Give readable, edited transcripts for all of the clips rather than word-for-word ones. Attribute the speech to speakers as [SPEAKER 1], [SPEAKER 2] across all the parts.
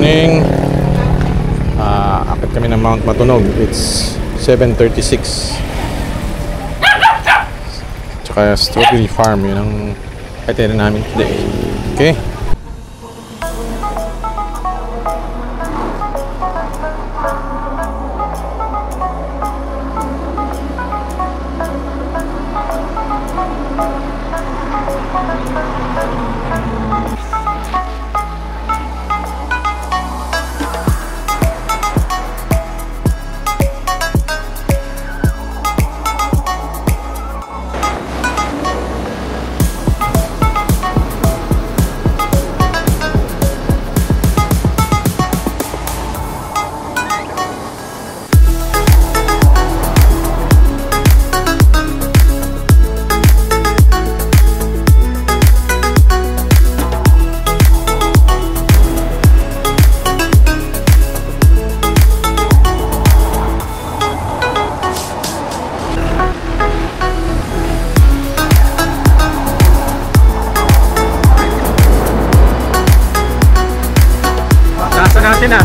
[SPEAKER 1] morning. Akit kami ng Mount Matunog. It's 7:36. Tsaka strawberry farm. Yun ang itinerary namin today. Okay. Natin ah.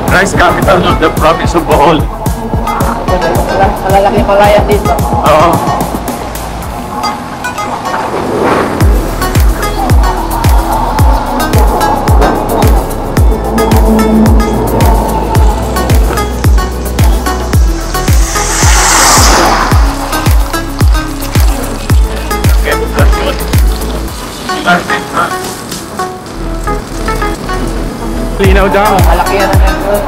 [SPEAKER 1] Rice capital of the province of Bohol.
[SPEAKER 2] Malalaki palayan dito.
[SPEAKER 1] Oo. Linaw daw.
[SPEAKER 2] Malaki yan ang meron.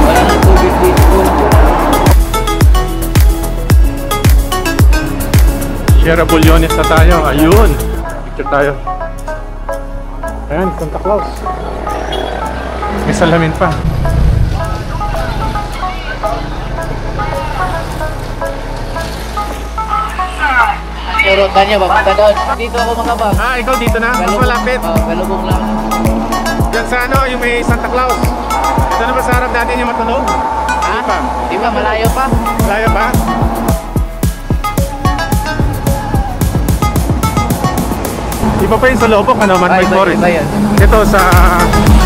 [SPEAKER 2] Wala nang tubig dito.
[SPEAKER 1] Sierra Bullones na tayo. Ayun. Picture tayo. Ayan, Santa Claus. May salamin pa.
[SPEAKER 2] Pero kanya ba? Punta doon. Dito ako makabang.
[SPEAKER 1] Ikaw dito na? Mas malapit.
[SPEAKER 2] Galubong lang.
[SPEAKER 1] Yan sa ano, yung may Santa Claus. Ito na ba sa harap natin yung Matunog?
[SPEAKER 2] Ha? Di ba? Malayo pa?
[SPEAKER 1] Malayo pa? Iba pa yun sa Lobok, ano? Manmay Forest.
[SPEAKER 2] Iba yan.
[SPEAKER 1] Ito sa...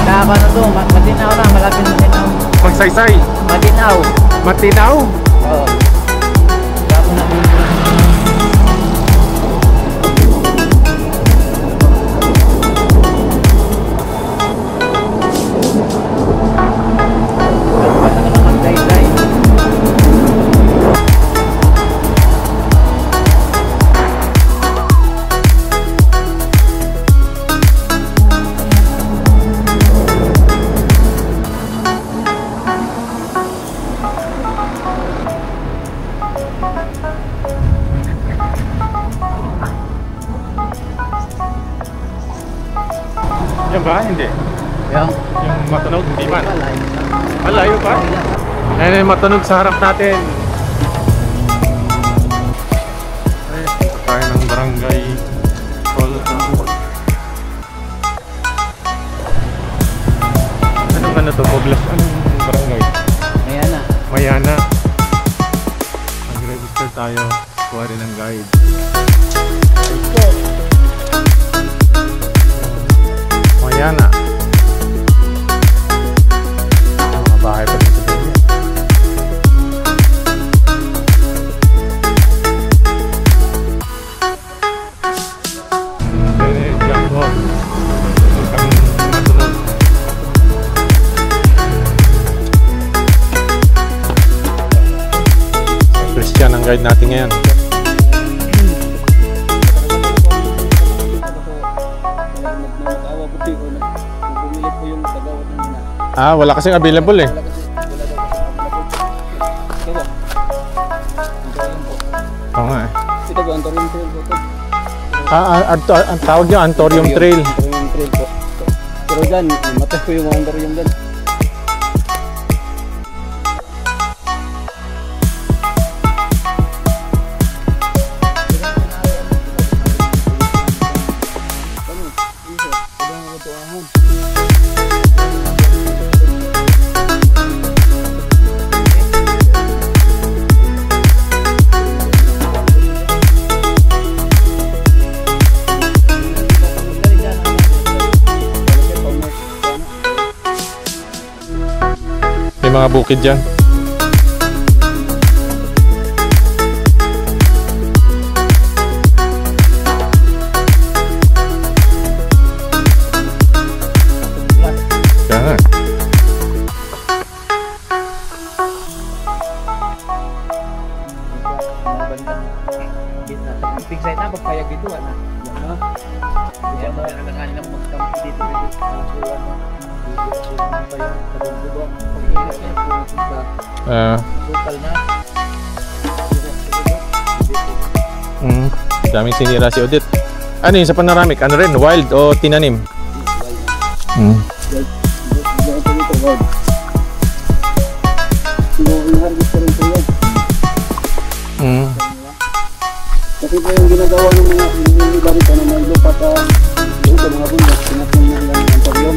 [SPEAKER 2] Nakaka na to. Matinaw na. Malapit Matinaw.
[SPEAKER 1] Magsaysay.
[SPEAKER 2] Matinaw.
[SPEAKER 1] Matinaw?
[SPEAKER 2] Oo. Dako na dito. Yan ba? Hindi. Yung
[SPEAKER 1] Matunog, hindi man.
[SPEAKER 2] malayo.
[SPEAKER 1] Malayo pa? Ayan yung Matunog sa harap natin. Ay, punta tayo ng barangay Hall. Ano to? Poblas? Anong barangay?
[SPEAKER 2] Mayana.
[SPEAKER 1] Mayana. Mag-register tayo. Kuha rin ng guide. Mayana. Mga bahay pa dito din. Christian ang guide natin ngayon. Wala kasing available eh. Oo nga eh.
[SPEAKER 3] Ito ba ang Torrente po ito?
[SPEAKER 1] Ang tawag nyo, Antorium Trail.
[SPEAKER 3] Antorium Trail po. Pero dyan, matay ko yung Antorium dyan.
[SPEAKER 1] May mga bukid dyan. Kaya nga.
[SPEAKER 2] Big side na, pagpayag dito, ano? Kaya ba, alangan lang magkampi dito. Local na.
[SPEAKER 1] Daming sinira si Odette. Ano yun sa panoramic? Ano rin? Wild o tinanim?
[SPEAKER 3] Kasi po yung ginagawa ng mga iba rito na may lupat doon sa mga bundok, pinatong ng Antorium.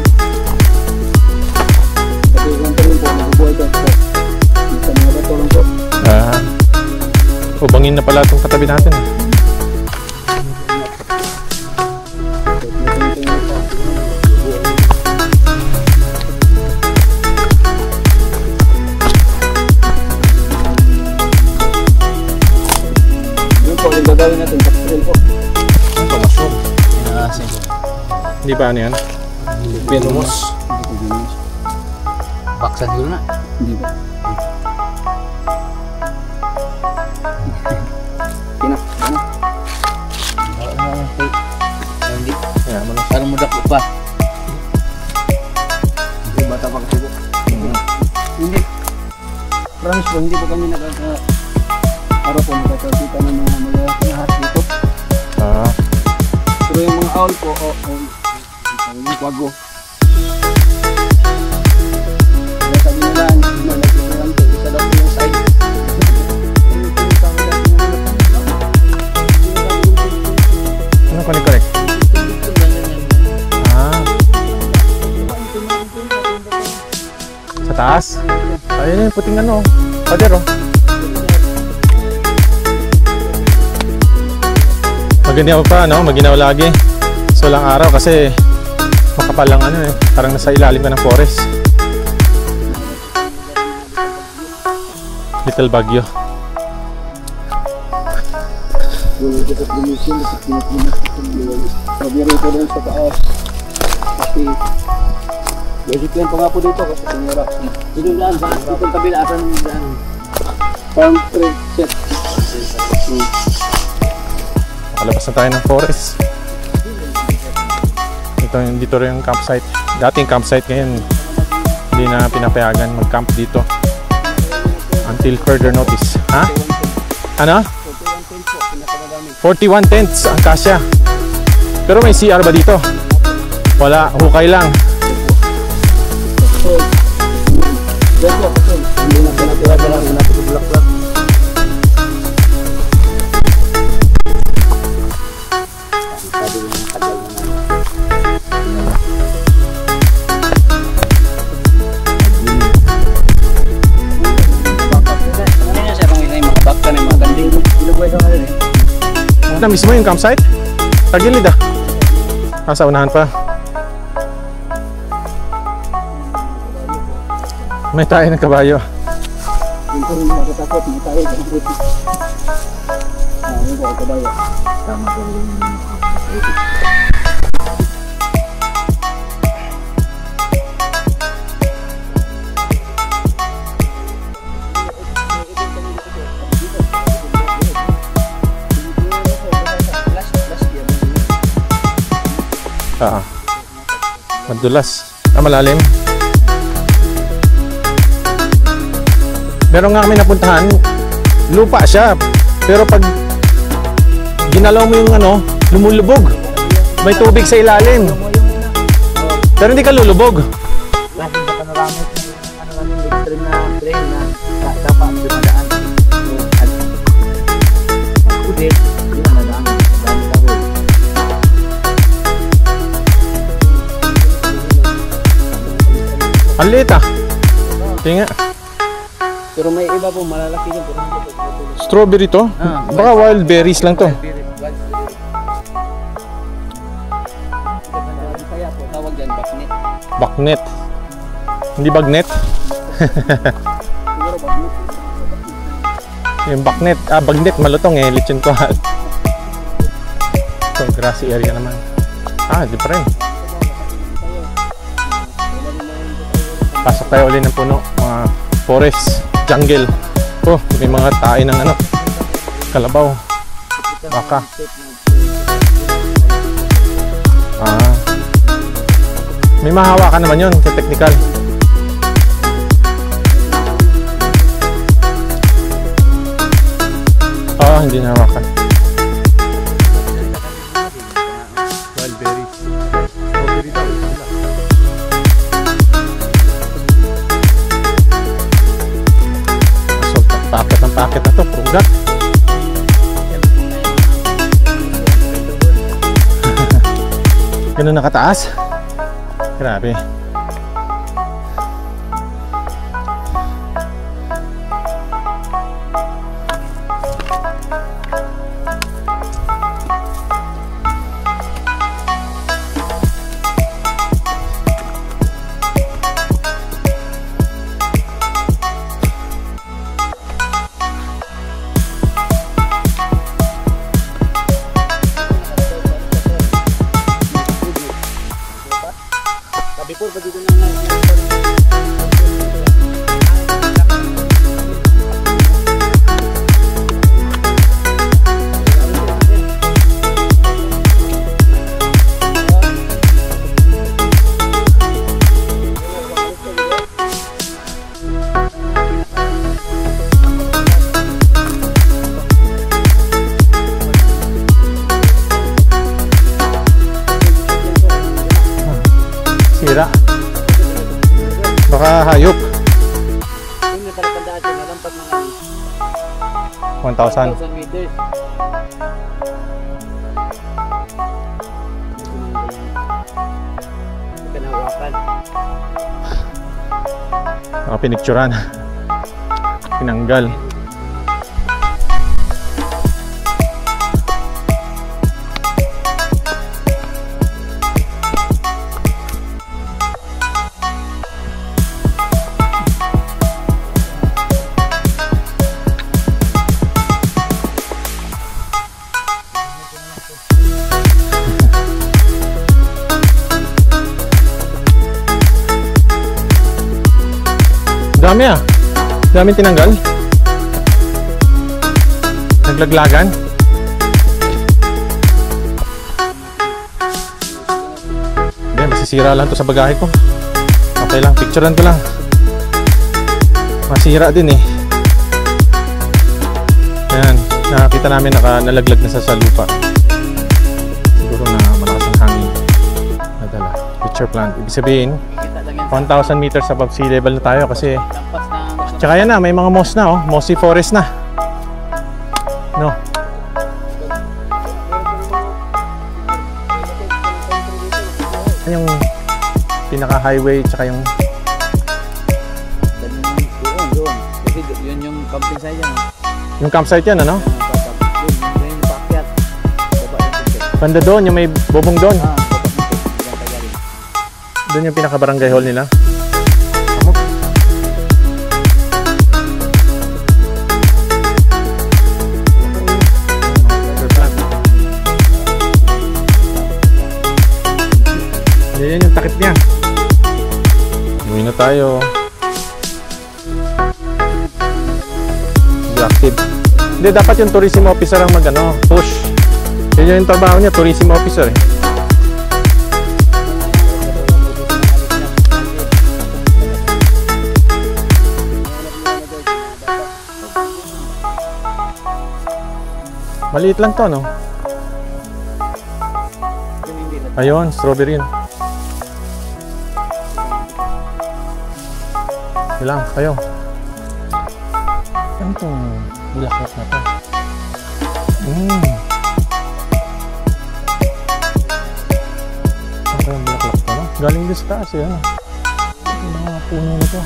[SPEAKER 3] Kasi yung Antorium po, nabubuhay ko sa mga bato lang po.
[SPEAKER 1] Bangin na pala itong katabi natin.
[SPEAKER 3] Gagawin natin sa trail po.
[SPEAKER 1] Ito, mushroom. Hindi ba ano yan? Venomous.
[SPEAKER 2] Baksan dulu na.
[SPEAKER 3] Hindi ba?
[SPEAKER 2] Hindi.
[SPEAKER 1] Yeah, malas.
[SPEAKER 2] Parang mudak pa.
[SPEAKER 3] Hindi, bata pa kasi po. Hindi. Promise po, hindi po kami araw po nakakakita ng mga lahat dito. Pero yung mga owl po, yung kwago. Kaya sabi nila, isa daw po yung side.
[SPEAKER 1] Ano connect? Sa taas? Ayun yung puting ano. Pader oh. Maginaw pa, no? Maginaw lagi. So lang araw kasi makapal lang ano eh. Parang nasa ilalim ka ng forest. Little Baguio.
[SPEAKER 3] Sabi rito doon sa taas. Kasi basic lang pa nga po dito kasi tumira. Dito lang ba? Dito ang kabila. Asan daan? Farm trade set.
[SPEAKER 1] Makalabas na tayo ng forest. Dito rin yung campsite. Dating campsite, ngayon hindi na pinapayagan mag-camp dito until further notice. Ha? Ano? 41 tents ang kasya. Pero may CR ba dito? Wala, hukay lang.
[SPEAKER 3] Hindi na pinatira lang. Napitibulak-bulak.
[SPEAKER 1] Na mismo yung campsite? Tagilid ah. Nasa unahan pa. May tayo ng kabayo.
[SPEAKER 3] Dito rin makatakot. May tayo. Ano ba ang kabayo? Tama po rin.
[SPEAKER 1] Madulas. Malalim. Meron nga kami napuntahan, lupa siya. Pero pag ginalaw mo yung ano, Lumulubog. May tubig sa ilalim. Pero hindi ka lulubog.
[SPEAKER 2] Kasi sa panoramit, ano kami, extreme na drain na tapa ang dumadaan. At kudit, hindi na madaan. Dami tawag.
[SPEAKER 1] Ang liit ah. Tinga.
[SPEAKER 3] Pero may iba po malalaki din. Pero hindi po.
[SPEAKER 1] Strawberry to? Baka wild berries lang to.
[SPEAKER 3] Kaya po, tawag yan, baknit.
[SPEAKER 1] Baknet. Hindi bagnet.
[SPEAKER 3] Siguro baknit.
[SPEAKER 1] Yung baknet. Ah, bagnet. Malutong eh. Lechon ko. Ito, grassy area naman. Ah, di pa rin. Pasok tayo ulit ng puno. Mga forest, jungle. Oh, may mga tae ng ano. Kalabaw. Baka. Ah. May mahawakan naman yun sa technical. Ah, hindi nahawakan. Wild berries. Strawberry daw. So, paket ng paket na to. Prugat. Ganun nakataas. Grabe.
[SPEAKER 3] Before pa dito na
[SPEAKER 1] Sira. Baka hayop.
[SPEAKER 3] Hindi pala tandaan siya, nalampas mga
[SPEAKER 1] 1,000.
[SPEAKER 3] 1,000 meters. Kanawakan.
[SPEAKER 1] Pinicturan. Pinanggal. Dami ah. Daming tinanggal. Naglaglagan. Hindi, masisira lang to sa bagahe ko. Okay lang, picturean ko lang. Masira din eh. Ayan, nakakita namin nalaglag na sa lupa. Siguro na malakas ang hangin. Nadala. Picture plant. Ibig sabihin, 1,000 meters above sea level na tayo kasi tsaka yan na, may mga moss na oh, mossy forest na. No. Yung pinaka highway tsaka yung
[SPEAKER 3] Doon. Kasi yun yung camping site yan.
[SPEAKER 1] yung campsite yan ano?
[SPEAKER 3] Yun yung paakyat.
[SPEAKER 1] Banda doon, yung may bubong doon.
[SPEAKER 3] Baba
[SPEAKER 1] Doon yung pinaka barangay hall nila. Yan yung takip niya. Uwi na tayo. Hindi active. Hindi, dapat yung tourism officer ang mag-ano, push. Yan yung trabaho niya, tourism officer eh. Maliit lang to, no? Ayun, strawberry yun. Ilang kayo. Ano itong bulaklak na to? Ano yung bulaklak to, no? Galing din sa taas eh, ano? Yung mga puno na to.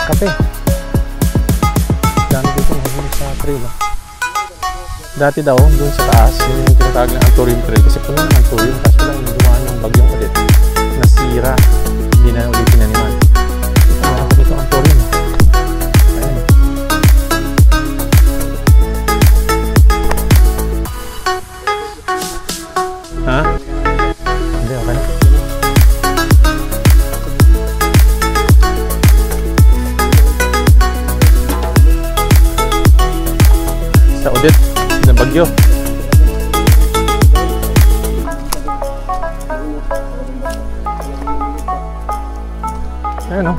[SPEAKER 1] Kape. Dami dito nahuli sa trail, no? Dati daw, doon sa taas, yun yung tinatawag ng Anturium Trail. Kasi puno ng Anturium, kaso lang yung dumaan ng bagyong ulit. Nasira. Hindi na ulit pinaniman. Meron pa dito Anturium. Ayan. Ha? Hindi, okay na. Sa Odette, ng bagyo. Ayun, no?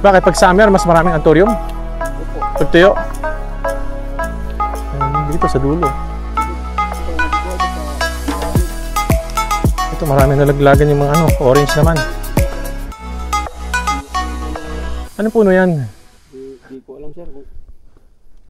[SPEAKER 1] Bakit pag summer mas maraming Anturium? Pag tuyo? Dito sa dulo. Ito maraming nalaglagan yung mga ano, orange naman. Ano puno yan?
[SPEAKER 3] Hindi ko alam sir.